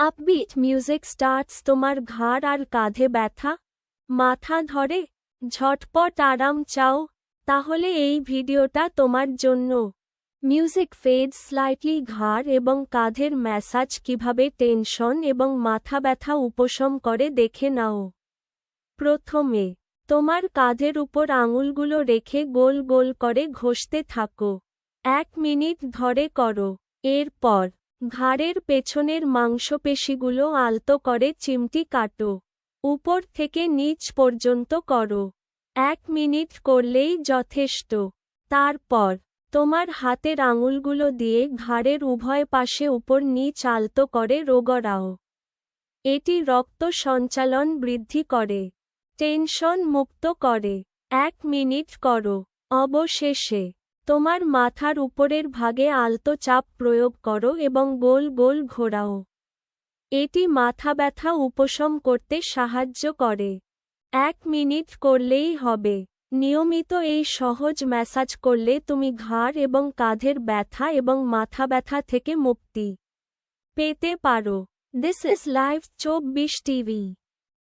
Upbeat music starts তোমার ঘাড় আর কাঁধে ব্যথা, মাথা ধরে, ঝটপট আরাম চাও? তাহলে এই ভিডিওটা তোমার জন্য। মিউজিক ফেডস স্লাইটলি ঘাড় এবং কাঁধের ম্যাসাজ কিভাবে টেনশন এবং মাথা ব্যথা উপশম করে দেখে নাও। প্রথমে তোমার কাঁধের উপর আঙুলগুলো রেখে গোল গোল করে ঘষতে থাকো। 1 মিনিট ধরে করো। এরপর ঘাড়ের পেছনের মাংসপেশিগুলো আলতো করে চিমটি কাটো। উপর থেকে নিচ পর্যন্ত করো। 1 মিনিট করলেই যথেষ্ট। তারপর তোমার হাতের আঙুলগুলো দিয়ে ঘাড়ের উভয় পাশে উপর নিচ আলতো করে রগড়াও। এটি রক্ত সঞ্চালন বৃদ্ধি করে, টেনশন মুক্ত করে। 1 মিনিট করো। অবশেষে তোমার মাথার উপরের ভাগে আলতো চাপ প্রয়োগ করো এবং গোল গোল ঘোরাও। এটি মাথা ব্যথা উপশম করতে সাহায্য করে। 1 মিনিট করলেই হবে। নিয়মিত এই সহজ ম্যাসাজ করলে তুমি ঘাড় এবং কাঁধের ব্যথা এবং মাথা ব্যথা থেকে মুক্তি পেতে পারো। This is live 24 TV.